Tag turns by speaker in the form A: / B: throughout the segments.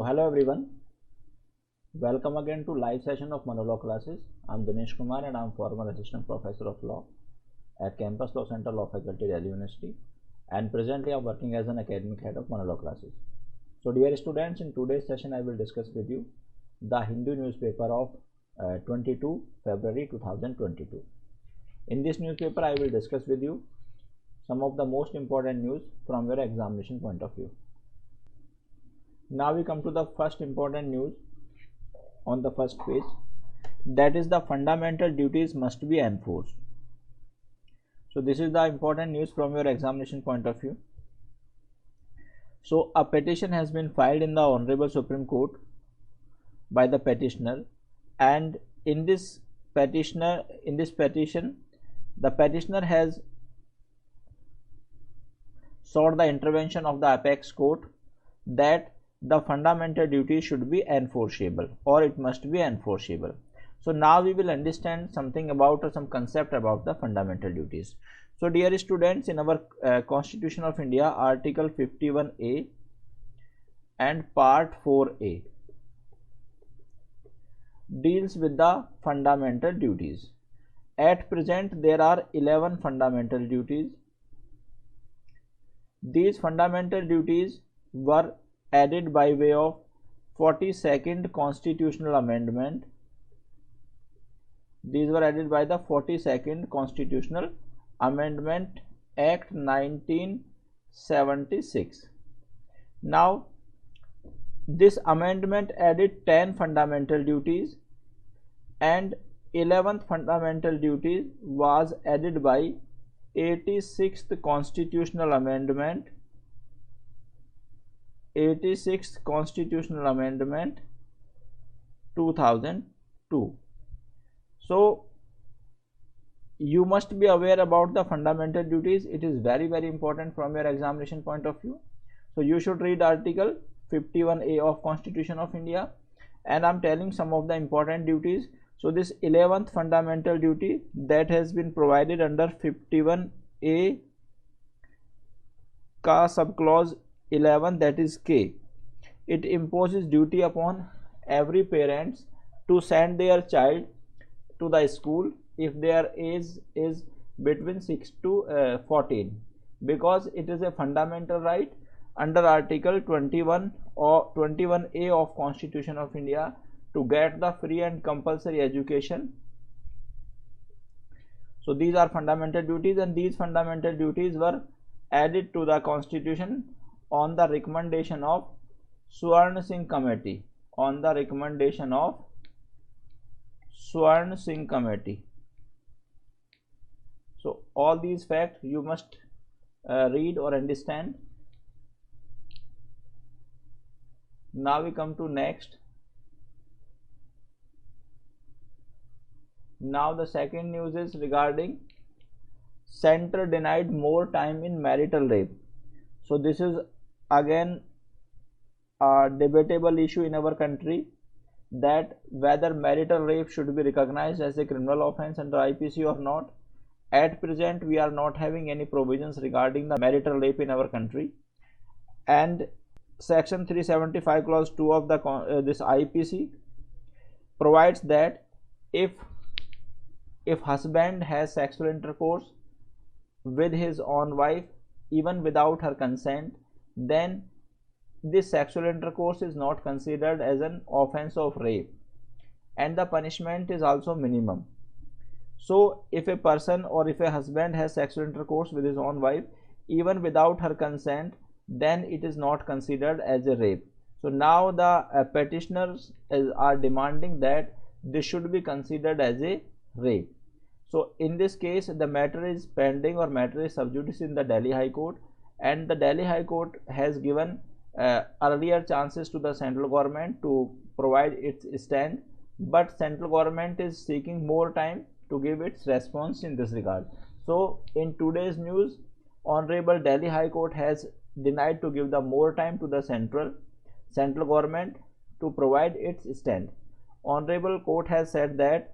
A: So hello everyone, welcome again to live session of Manolaw classes. I'm Dinesh Kumar and I'm former assistant professor of law at Campus Law Center Law Faculty, Delhi University, and presently I'm working as an academic head of Manolaw classes. So dear students, in today's session I will discuss with you the Hindu newspaper of 22 February 2022. In this newspaper I will discuss with you some of the most important news from your examination point of view. Now we come to the first important news on the first page, that is the fundamental duties must be enforced. So this is the important news from your examination point of view. So a petition has been filed in the Honorable Supreme Court by the petitioner, and in this petition the petitioner has sought the intervention of the apex court that the fundamental duty should be enforceable, or it must be enforceable. So now we will understand something about or some concept about the fundamental duties. So dear students, in our Constitution of India, Article 51A and Part 4A deals with the fundamental duties. At present there are 11 fundamental duties. These fundamental duties were added by way of 42nd Constitutional Amendment. These were added by the 42nd Constitutional Amendment Act 1976. Now, this amendment added 10 fundamental duties, and 11th fundamental duty was added by 86th Constitutional Amendment 2002. So you must be aware about the fundamental duties. It is very important from your examination point of view. So you should read Article 51A of Constitution of India, and I'm telling some of the important duties. So this 11th fundamental duty that has been provided under 51A ka subclause 11, that is K. It imposes duty upon every parents to send their child to the school if their age is between 6 to 14, because it is a fundamental right under Article 21 or 21A of Constitution of India to get the free and compulsory education. So these are fundamental duties, and these fundamental duties were added to the Constitution on the recommendation of Swarn Singh Committee. On the recommendation of Swarn Singh Committee. So all these facts you must read or understand. Now we come to next. Now the second news is regarding center denied more time in marital rape. So this is again a debatable issue in our country, that whether marital rape should be recognized as a criminal offense under IPC or not. At present we are not having any provisions regarding the marital rape in our country, and section 375 clause 2 of the this IPC provides that if husband has sexual intercourse with his own wife even without her consent, then this sexual intercourse is not considered as an offense of rape, and the punishment is also minimum. So if a person or if a husband has sexual intercourse with his own wife even without her consent, then it is not considered as a rape. So now the petitioners are demanding that this should be considered as a rape. So in this case the matter is pending, or matter is sub judice in the Delhi High Court, and the Delhi High Court has given earlier chances to the central government to provide its stand, but central government is seeking more time to give its response in this regard. So in today's news, Honorable Delhi High Court has denied to give the more time to the central government to provide its stand. Honorable Court has said that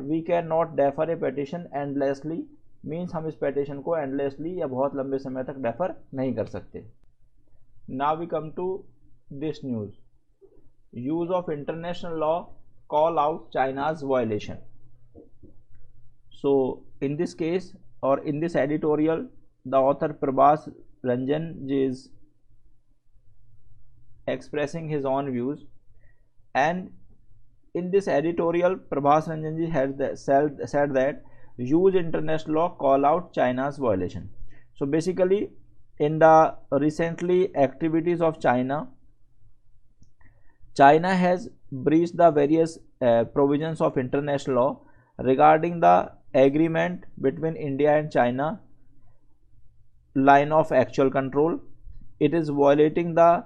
A: we cannot defer a petition endlessly, means हम इस petition को endlessly या बहुत लंबे समय तक defer नहीं कर सकते. Now we come to this news. use of international law call out China's violation. So in this case, or in this editorial, the author Prabhas Ranjan is expressing his own views, and in this editorial Prabhas Ranjan ji has said that use international law call out China's violation. So basically, in the recently activities of China has breached the various provisions of international law regarding the agreement between India and China line of actual control. It is violating the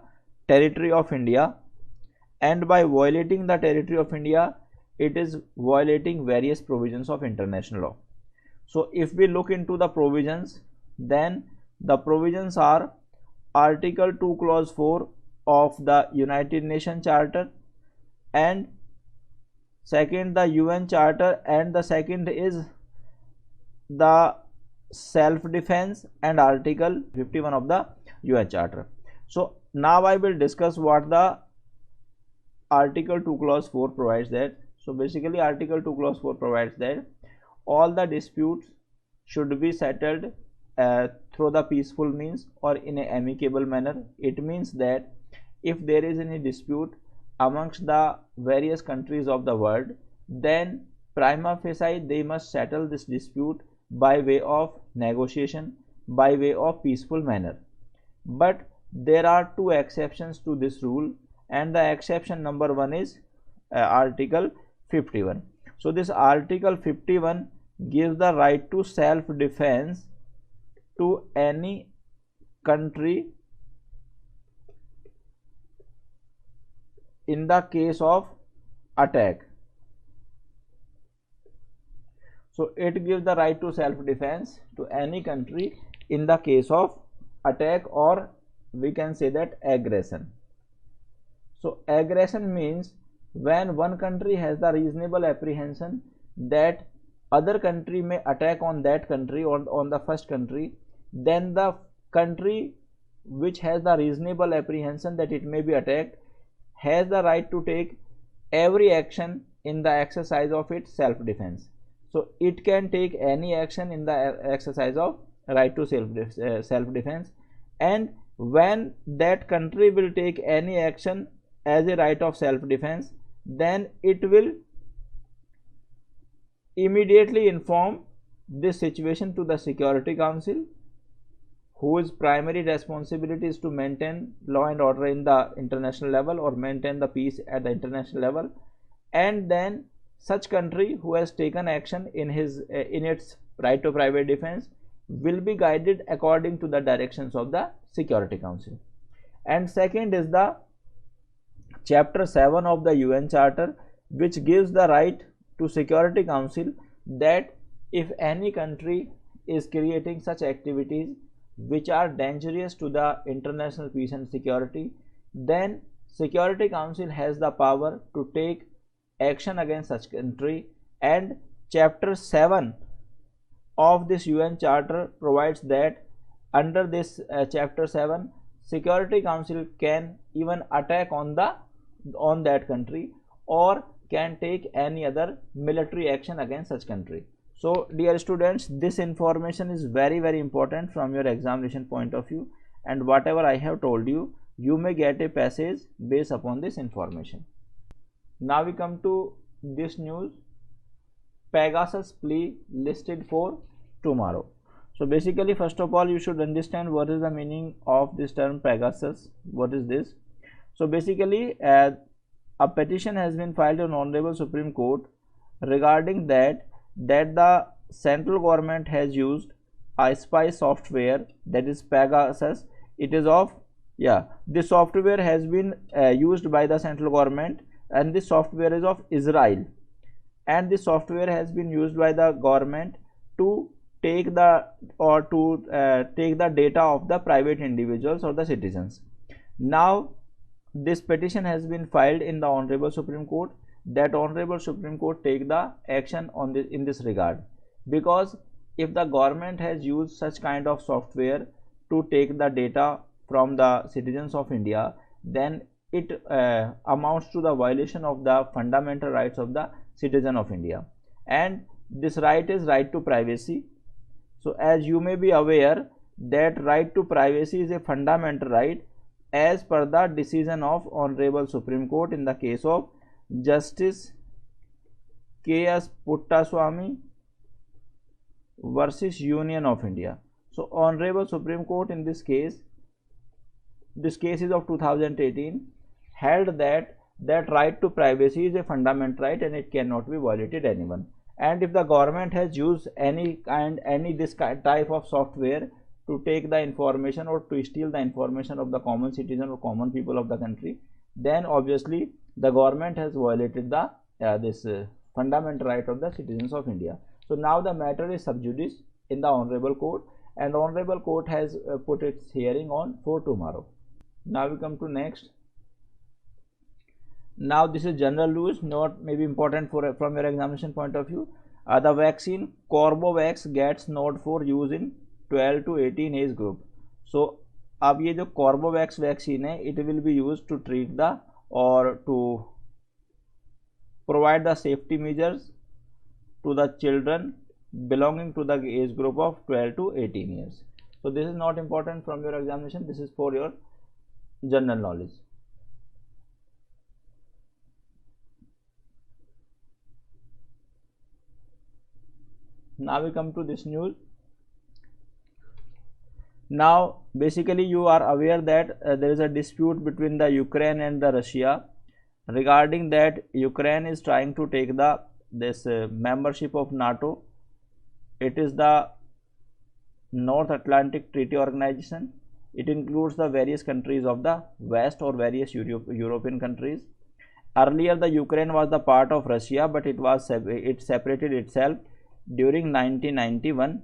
A: territory of India, and by violating the territory of India, it is violating various provisions of international law. So if we look into the provisions, then the provisions are Article 2 Clause 4 of the United Nations Charter, and second the UN Charter, and the second is the self-defense and Article 51 of the UN Charter. So now I will discuss what the Article 2 Clause 4 provides that. So basically Article 2 Clause 4 provides that all the disputes should be settled through the peaceful means or in an amicable manner. It means that if there is any dispute amongst the various countries of the world, then prima facie they must settle this dispute by way of negotiation, by way of peaceful manner. But there are two exceptions to this rule, and the exception number one is Article 51. So this Article 51 gives the right to self-defense to any country in the case of attack. So it gives the right to self-defense to any country in the case of attack, or we can say that aggression. So aggression means when one country has the reasonable apprehension that other country may attack on that country or on the first country, then the country which has the reasonable apprehension that it may be attacked has the right to take every action in the exercise of its self-defense. So it can take any action in the exercise of right to self-defense, and when that country will take any action as a right of self-defense, then it will immediately inform this situation to the Security Council, whose primary responsibility is to maintain law and order in the international level or maintain the peace at the international level, and then such country who has taken action in its right to private defense will be guided according to the directions of the Security Council. And second is the Chapter 7 of the UN Charter, which gives the right to Security Council that if any country is creating such activities which are dangerous to the international peace and security, then Security Council has the power to take action against such country. And Chapter 7 of this UN Charter provides that under this Chapter 7, Security Council can even attack on that country or can take any other military action against such country. So dear students, this information is very important from your examination point of view, and whatever I have told you, you may get a passage based upon this information. Now we come to this news: Pegasus plea listed for tomorrow. So basically, first of all, you should understand what is the meaning of this term Pegasus. What is this? So basically, a petition has been filed on Honorable Supreme Court regarding that the central government has used a spy software, that is Pegasus. It is of this software has been used by the central government, and this software is of Israel, and this software has been used by the government to take the data of the private individuals or the citizens. Now this petition has been filed in the Honorable Supreme Court, that Honorable Supreme Court take the action on this in this regard, because if the government has used such kind of software to take the data from the citizens of India, then it amounts to the violation of the fundamental rights of the citizen of India. And this right is right to privacy. So as you may be aware that right to privacy is a fundamental right as per the decision of Honorable Supreme Court in the case of Justice K.S. Puttaswamy versus Union of India. So Honorable Supreme Court in this case is of 2018, held that right to privacy is a fundamental right and it cannot be violated anyone. And if the government has used any type of software to take the information or to steal the information of the common citizen or common people of the country, then obviously the government has violated the fundamental right of the citizens of India. So now the matter is sub judice in the Honorable Court, and the Honorable Court has put its hearing on for tomorrow. Now we come to next. Now this is general news, not maybe important from your examination point of view. The vaccine Corbevax gets nod for use in 12 to 18 age group. So अब ये जो Corbevax vaccine है, it will be used to treat the or to provide the safety measures to the children belonging to the age group of 12 to 18 years. So this is not important from your examination, this is for your general knowledge. Now we come to this news. Now basically you are aware that there is a dispute between the Ukraine and the Russia regarding that Ukraine is trying to take this membership of NATO. It is the North Atlantic Treaty Organization. It includes the various countries of the West or various European countries. Earlier the Ukraine was the part of Russia, but it separated itself during 1991.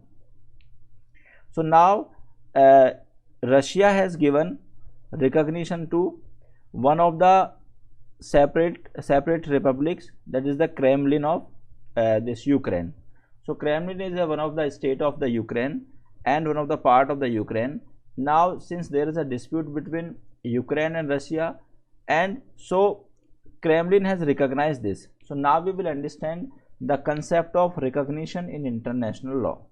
A: So now Russia has given recognition to one of the separate republics, that is the Kremlin of this Ukraine. So Kremlin is one of the state of the Ukraine and one of the part of the Ukraine. Now since there is a dispute between Ukraine and Russia, and so Kremlin has recognized this. So now we will understand the concept of recognition in international law.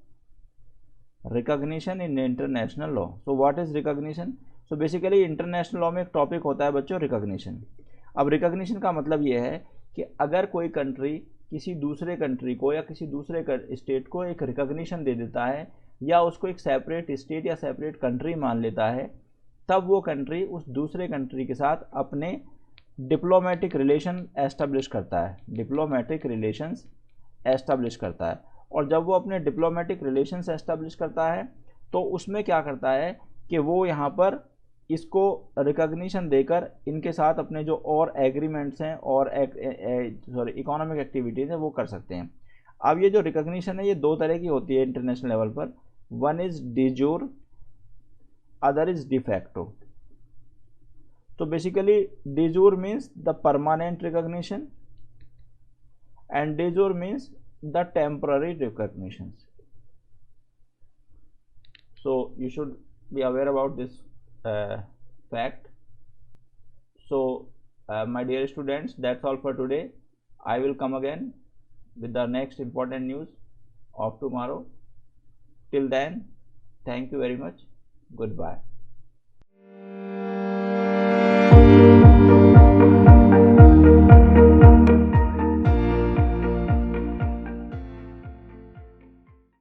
A: Recognition in international law. So what is recognition? So basically international law में एक topic होता है बच्चों recognition. अब recognition का मतलब ये है कि अगर कोई कंट्री किसी दूसरे कंट्री को या किसी दूसरे स्टेट को एक रिकॉग्निशन दे देता है या उसको एक सेपरेट स्टेट या सेपरेट कंट्री मान लेता है, तब वो कंट्री उस दूसरे कंट्री के साथ अपने डिप्लोमेटिक रिलेशन एस्टेब्लिश करता है, डिप्लोमेटिक रिलेशंस एस्टेब्लिश करता है। और जब वो अपने डिप्लोमेटिक रिलेशंस एस्टेब्लिश करता है तो उसमें क्या करता है कि वो यहाँ पर इसको रिकॉग्निशन देकर इनके साथ अपने जो और एग्रीमेंट्स हैं और इकोनॉमिक एक्टिविटीज़ हैं वो कर सकते हैं। अब ये जो रिकॉग्निशन है ये दो तरह की होती है इंटरनेशनल लेवल पर, one is de jure, other is de facto. तो basically de jure means the permanent recognition and de jure means the temporary recognitions. So you should be aware about this fact. So my dear students, that's all for today. I will come again with the next important news of tomorrow. Till then, thank you very much. Goodbye.